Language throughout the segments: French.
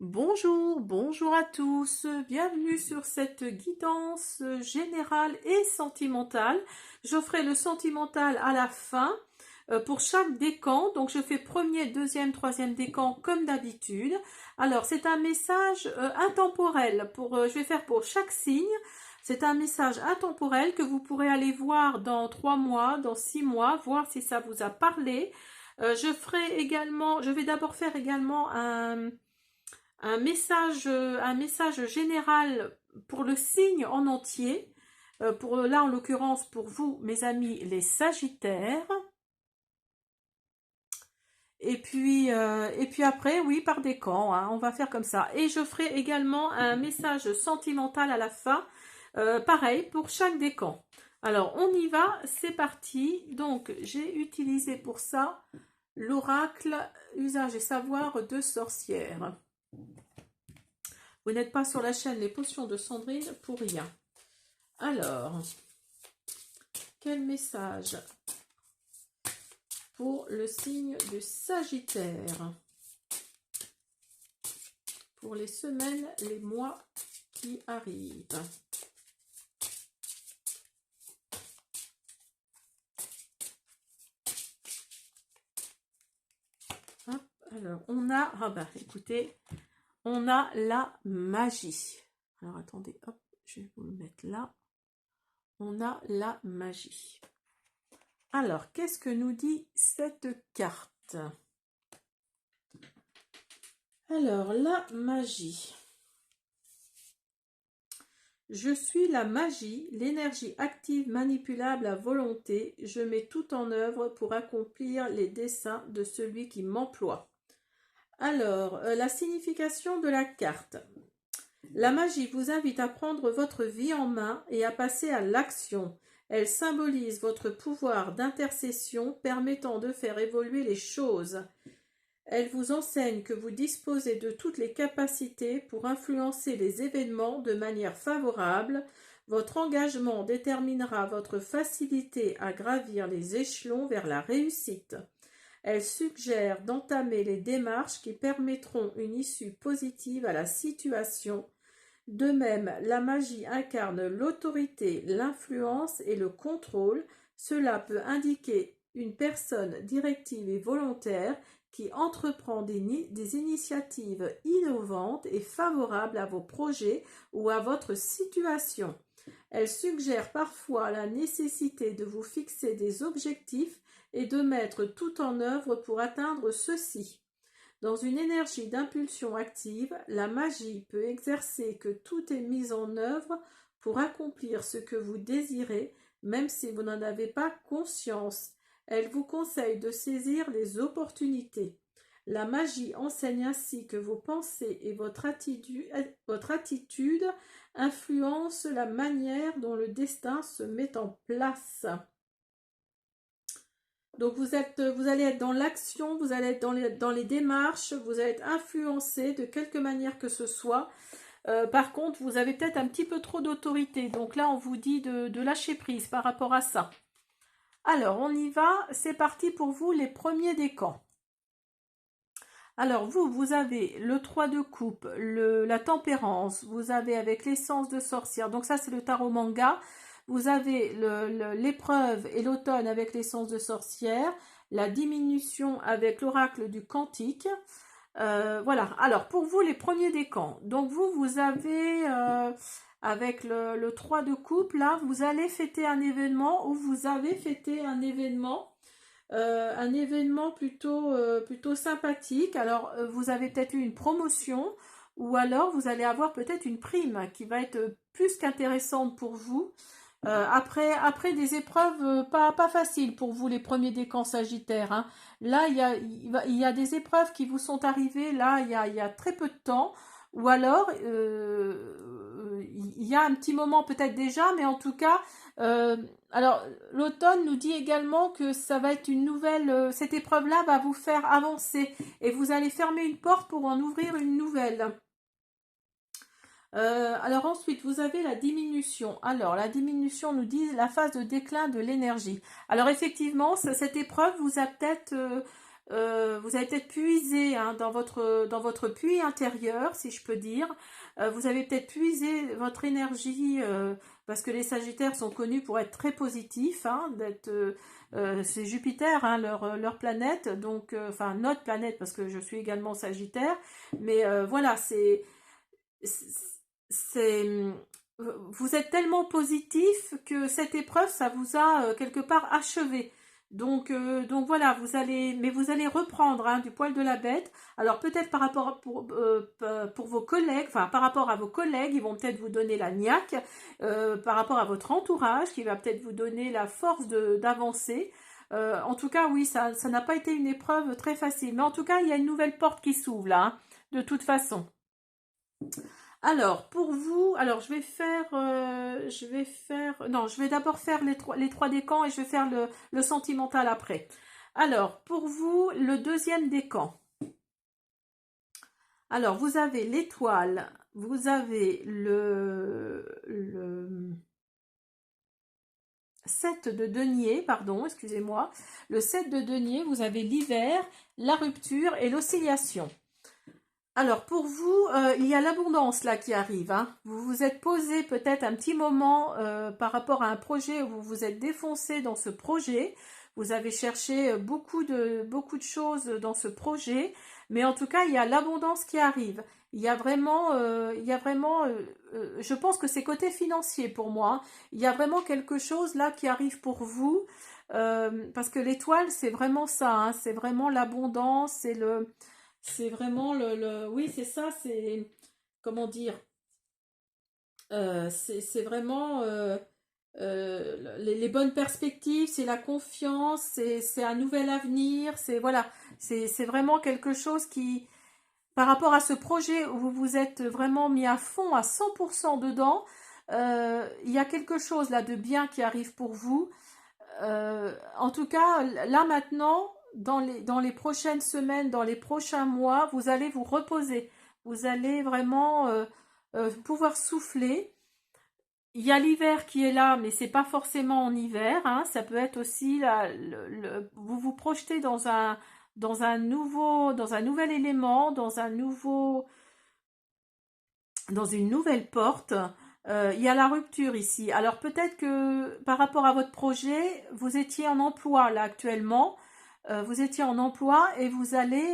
Bonjour, bonjour à tous, bienvenue sur cette guidance générale et sentimentale. Je ferai le sentimental à la fin pour chaque décan, donc je fais premier, deuxième, troisième décan comme d'habitude. Alors c'est un message intemporel, je vais faire pour chaque signe. C'est un message intemporel que vous pourrez aller voir dans 3 mois, dans 6 mois, voir si ça vous a parlé. Je vais d'abord faire également un message général pour le signe en entier, là en l'occurrence pour vous mes amis les Sagittaires, et puis après oui par décan, hein, on va faire comme ça, et je ferai également un message sentimental à la fin, pareil pour chaque décan. Alors on y va, c'est parti. Donc j'ai utilisé pour ça l'oracle usage et savoir de sorcière. Vous n'êtes pas sur la chaîne Les Potions de Sandrine pour rien. Alors, quel message pour le signe du Sagittaire pour les semaines, les mois qui arrivent? Hop, alors, on a, écoutez, on a la magie. Alors, attendez, hop, je vais vous le mettre là. On a la magie. Alors, qu'est-ce que nous dit cette carte? Alors, la magie. Je suis la magie, l'énergie active manipulable à volonté. Je mets tout en œuvre pour accomplir les desseins de celui qui m'emploie. Alors, la signification de la carte. La magie vous invite à prendre votre vie en main et à passer à l'action. Elle symbolise votre pouvoir d'intercession permettant de faire évoluer les choses. Elle vous enseigne que vous disposez de toutes les capacités pour influencer les événements de manière favorable. Votre engagement déterminera votre facilité à gravir les échelons vers la réussite. Elle suggère d'entamer les démarches qui permettront une issue positive à la situation. De même, la magie incarne l'autorité, l'influence et le contrôle. Cela peut indiquer une personne directive et volontaire qui entreprend des initiatives innovantes et favorables à vos projets ou à votre situation. Elle suggère parfois la nécessité de vous fixer des objectifs et de mettre tout en œuvre pour atteindre ceux-ci. Dans une énergie d'impulsion active, la magie peut exercer que tout est mis en œuvre pour accomplir ce que vous désirez, même si vous n'en avez pas conscience. Elle vous conseille de saisir les opportunités. La magie enseigne ainsi que vos pensées et votre attitude influencent la manière dont le destin se met en place. Donc vous allez être dans l'action, vous allez être dans les démarches, vous allez être influencé de quelque manière que ce soit. Par contre, vous avez peut-être un petit peu trop d'autorité. Donc là, on vous dit de lâcher prise par rapport à ça. Alors, on y va. C'est parti pour vous, les premiers décans. Alors, vous avez le 3 de coupe, la tempérance. Vous avez avec l'essence de sorcière. Donc ça, c'est le tarot manga. Vous avez l'épreuve et l'automne avec l'essence de sorcière, la diminution avec l'oracle du cantique. Voilà, alors pour vous les premiers décans, donc vous avez avec le 3 de coupe, là vous allez fêter un événement, ou vous avez fêté un événement plutôt sympathique. Alors vous avez peut-être eu une promotion, ou alors vous allez avoir peut-être une prime qui va être plus qu'intéressante pour vous. Après des épreuves pas faciles pour vous, les premiers décans sagittaires, hein. Là, il y a des épreuves qui vous sont arrivées là, il y a très peu de temps, ou alors il y a un petit moment peut-être déjà, mais en tout cas, alors l'automne nous dit également que ça va être une nouvelle, cette épreuve-là va vous faire avancer, et vous allez fermer une porte pour en ouvrir une nouvelle. Alors ensuite, vous avez la diminution. Alors, la diminution nous dit la phase de déclin de l'énergie. Alors effectivement, cette épreuve vous a peut-être vous avez peut-être puisé hein, dans votre puits intérieur, si je peux dire. Vous avez peut-être puisé votre énergie, parce que les Sagittaires sont connus pour être très positifs, hein, c'est Jupiter, hein, leur planète, donc, enfin notre planète, parce que je suis également Sagittaire, mais voilà, c'est, vous êtes tellement positif que cette épreuve, ça vous a quelque part achevé. Donc voilà, mais vous allez reprendre hein, du poil de la bête. Alors peut-être pour vos collègues, enfin par rapport à vos collègues, ils vont peut-être vous donner la niaque, par rapport à votre entourage, qui va peut-être vous donner la force d'avancer. En tout cas, oui, ça n'a pas été une épreuve très facile. Mais en tout cas, il y a une nouvelle porte qui s'ouvre là, hein, de toute façon. Alors, pour vous, alors non, je vais d'abord faire les trois décans et je vais faire le sentimental après. Alors, pour vous, le deuxième décan. Alors, vous avez l'étoile, vous avez le 7 de denier, pardon, excusez-moi. Le 7 de denier, vous avez l'hiver, la rupture et l'oscillation. Alors pour vous, il y a l'abondance là qui arrive. Hein. Vous vous êtes posé peut-être un petit moment par rapport à un projet où vous vous êtes défoncé dans ce projet. Vous avez cherché beaucoup de choses dans ce projet, mais en tout cas il y a l'abondance qui arrive. Il y a vraiment, je pense que c'est côté financier pour moi. Hein. Il y a vraiment quelque chose là qui arrive pour vous, parce que l'étoile c'est vraiment ça. Hein. C'est vraiment l'abondance, c'est vraiment oui, c'est ça, c'est, comment dire, c'est vraiment les bonnes perspectives, c'est la confiance, c'est un nouvel avenir, c'est, voilà, c'est vraiment quelque chose qui, par rapport à ce projet où vous vous êtes vraiment mis à fond, à 100% dedans, il y a quelque chose là de bien qui arrive pour vous. En tout cas, là maintenant, dans les prochaines semaines, dans les prochains mois, vous allez vous reposer. Vous allez vraiment pouvoir souffler. Il y a l'hiver qui est là, mais c'est pas forcément en hiver. Hein. Ça peut être aussi vous vous projetez dans un nouvel élément, dans une nouvelle porte. Il y a la rupture ici. Alors peut-être que par rapport à votre projet, vous étiez en emploi là actuellement. Vous étiez en emploi et vous allez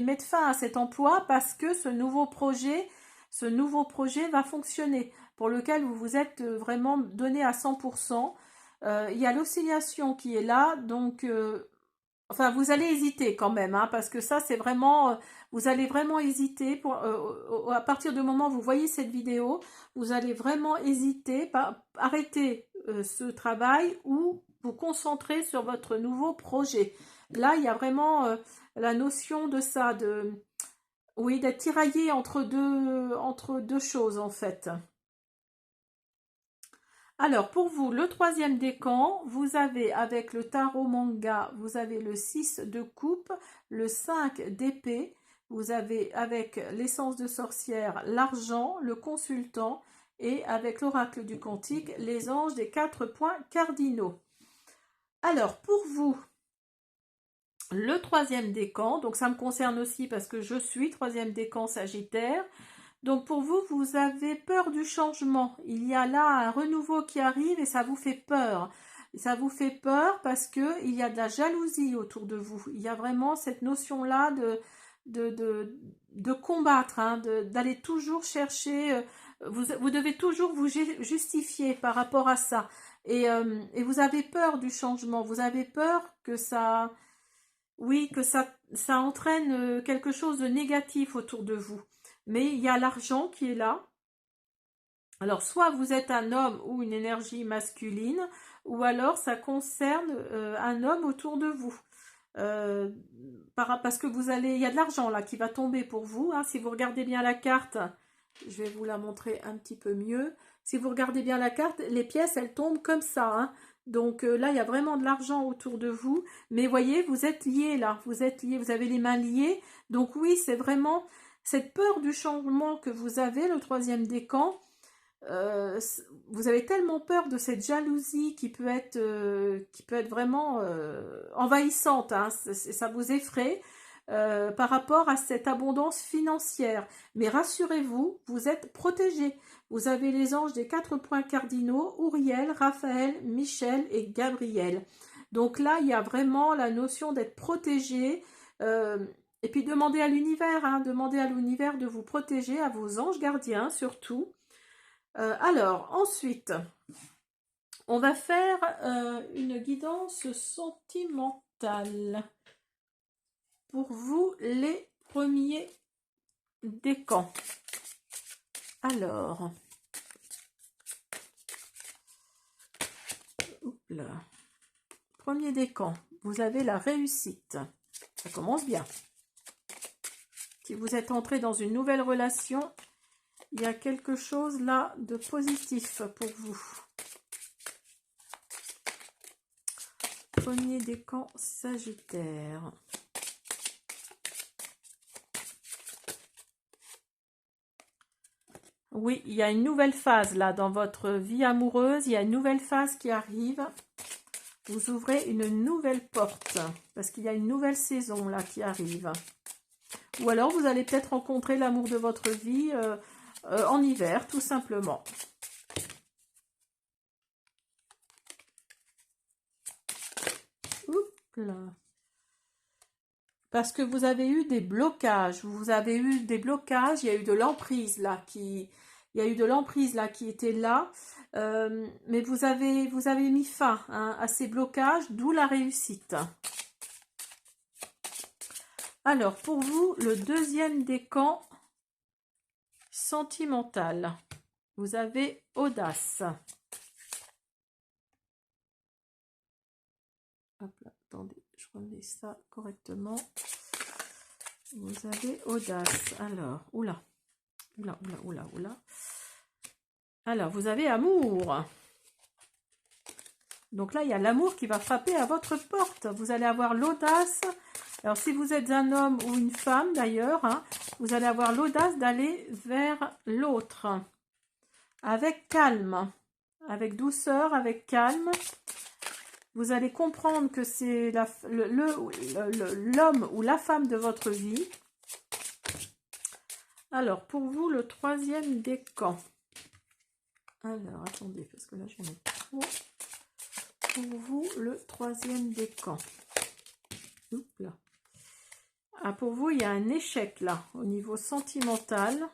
mettre fin à cet emploi parce que ce nouveau projet va fonctionner, pour lequel vous vous êtes vraiment donné à 100%. Il y a l'oscillation qui est là, donc enfin, vous allez hésiter quand même, hein, parce que ça, c'est vraiment, vous allez vraiment hésiter à partir du moment où vous voyez cette vidéo, vous allez vraiment hésiter, arrêter ce travail ou vous concentrer sur votre nouveau projet. Là, il y a vraiment la notion de ça, oui, d'être tiraillé entre deux choses en fait. Alors, pour vous, le troisième décan, vous avez avec le tarot manga, vous avez le 6 de coupe, le 5 d'épée, vous avez avec l'essence de sorcière l'argent, le consultant, et avec l'oracle du cantique, les anges des 4 points cardinaux. Alors, pour vous, le troisième décan, donc ça me concerne aussi parce que je suis troisième décan Sagittaire. Donc pour vous, vous avez peur du changement. Il y a là un renouveau qui arrive et ça vous fait peur. Ça vous fait peur parce que il y a de la jalousie autour de vous. Il y a vraiment cette notion-là de combattre, hein, d'aller toujours chercher. Vous devez toujours vous justifier par rapport à ça. Et vous avez peur du changement. Vous avez peur que ça, oui, que ça entraîne quelque chose de négatif autour de vous. Mais il y a l'argent qui est là. Alors, soit vous êtes un homme ou une énergie masculine, ou alors ça concerne un homme autour de vous. Parce que il y a de l'argent là qui va tomber pour vous. Hein. Si vous regardez bien la carte, je vais vous la montrer un petit peu mieux. Si vous regardez bien la carte, les pièces, elles tombent comme ça. Hein. Donc là, il y a vraiment de l'argent autour de vous. Mais voyez, vous êtes liés là. Vous êtes liés, vous avez les mains liées. Donc oui, c'est vraiment cette peur du changement que vous avez, le troisième décan. vous avez tellement peur de cette jalousie qui peut être vraiment envahissante, hein, ça vous effraie par rapport à cette abondance financière. Mais rassurez-vous, vous êtes protégés. Vous avez les anges des 4 points cardinaux, Uriel, Raphaël, Michel et Gabriel. Donc là, il y a vraiment la notion d'être protégé. Et puis demandez à l'univers, hein, demandez à l'univers de vous protéger, à vos anges gardiens surtout. Alors, ensuite, on va faire une guidance sentimentale pour vous, les premiers décans. Alors, premier décan, vous avez la réussite. Ça commence bien. Si vous êtes entré dans une nouvelle relation, il y a quelque chose là de positif pour vous. Premier décan Sagittaire. Oui, il y a une nouvelle phase là dans votre vie amoureuse. Il y a une nouvelle phase qui arrive. Vous ouvrez une nouvelle porte parce qu'il y a une nouvelle saison là qui arrive. Ou alors vous allez peut-être rencontrer l'amour de votre vie en hiver, tout simplement. Oups là. Parce que vous avez eu des blocages. Vous avez eu des blocages. Il y a eu de l'emprise là qui... Il y a eu de l'emprise là qui était là. Mais vous avez mis fin, hein, à ces blocages, d'où la réussite. Alors, pour vous, le deuxième décan sentimental. Vous avez audace. Hop là, attendez, je remets ça correctement. Vous avez audace. Alors, oula. Alors, vous avez amour. Donc là, il y a l'amour qui va frapper à votre porte. Vous allez avoir l'audace. Alors, si vous êtes un homme ou une femme, d'ailleurs, hein, vous allez avoir l'audace d'aller vers l'autre. Avec calme, avec douceur, avec calme. Vous allez comprendre que c'est l'homme ou la femme de votre vie. Alors, pour vous, le troisième décan. Alors, attendez, parce que là, j'en ai trop. Pour vous, le troisième décan. Oups là. Ah, pour vous, il y a un échec là, au niveau sentimental.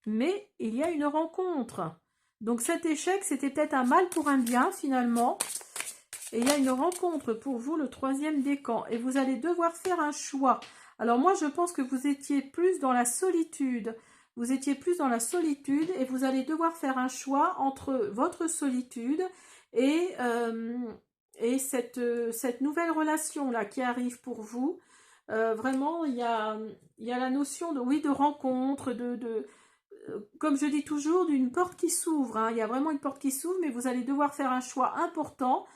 Mais il y a une rencontre. Donc cet échec, c'était peut-être un mal pour un bien finalement. Et il y a une rencontre pour vous, le troisième décan. Et vous allez devoir faire un choix. Alors moi, je pense que vous étiez plus dans la solitude. Vous étiez plus dans la solitude et vous allez devoir faire un choix entre votre solitude et cette nouvelle relation-là qui arrive pour vous. Vraiment, il y a la notion de, oui, de rencontre, comme je dis toujours, d'une porte qui s'ouvre, hein. Il y a vraiment une porte qui s'ouvre, mais vous allez devoir faire un choix important.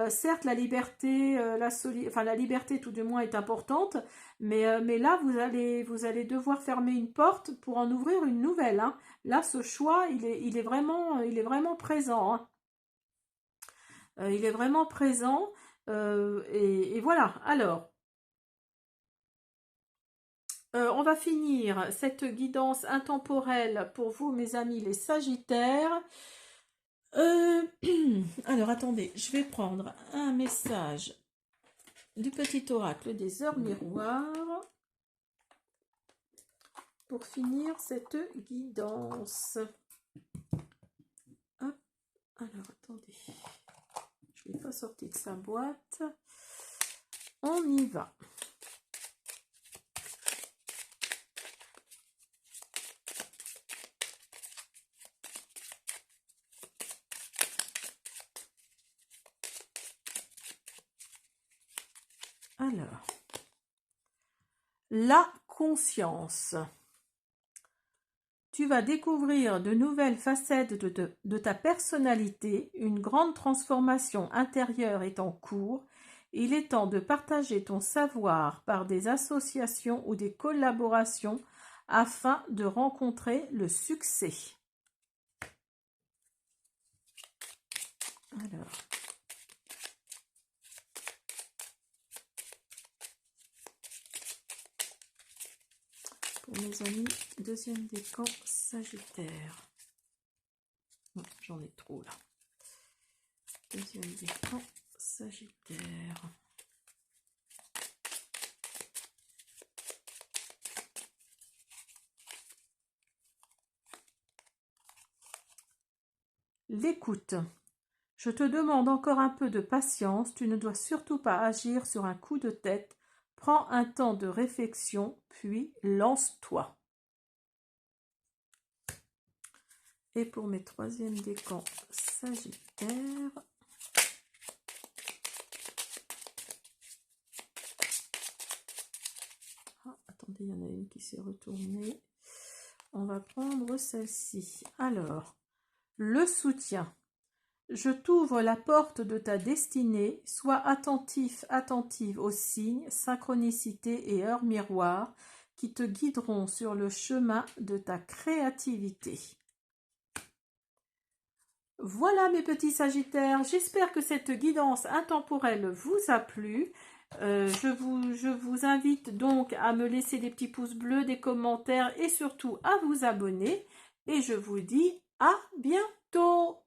Certes, la liberté, la liberté tout du moins est importante, mais là, vous allez devoir fermer une porte pour en ouvrir une nouvelle, hein. Là, ce choix, il est vraiment présent, hein. Il est vraiment présent, et voilà. Alors, on va finir cette guidance intemporelle pour vous, mes amis, les Sagittaires. Alors, attendez, je vais prendre un message du petit oracle des heures miroirs pour finir cette guidance. Hop. Alors, attendez. Je ne l'ai pas sorti de sa boîte. On y va. Alors, la conscience. Tu vas découvrir de nouvelles facettes de ta personnalité. Une grande transformation intérieure est en cours. Il est temps de partager ton savoir par des associations ou des collaborations afin de rencontrer le succès. Alors, pour mes amis, deuxième décan Sagittaire. J'en ai trop là. Deuxième décan Sagittaire. L'écoute. Je te demande encore un peu de patience, tu ne dois surtout pas agir sur un coup de tête. Prends un temps de réflexion, puis lance-toi. Et pour mes troisièmes décans Sagittaire, attendez, il y en a une qui s'est retournée. On va prendre celle-ci. Alors, le soutien. Je t'ouvre la porte de ta destinée, sois attentif, attentive aux signes, synchronicité et heures miroirs qui te guideront sur le chemin de ta créativité. Voilà mes petits Sagittaires, j'espère que cette guidance intemporelle vous a plu. Je vous invite donc à me laisser des petits pouces bleus, des commentaires et surtout à vous abonner. Et je vous dis à bientôt.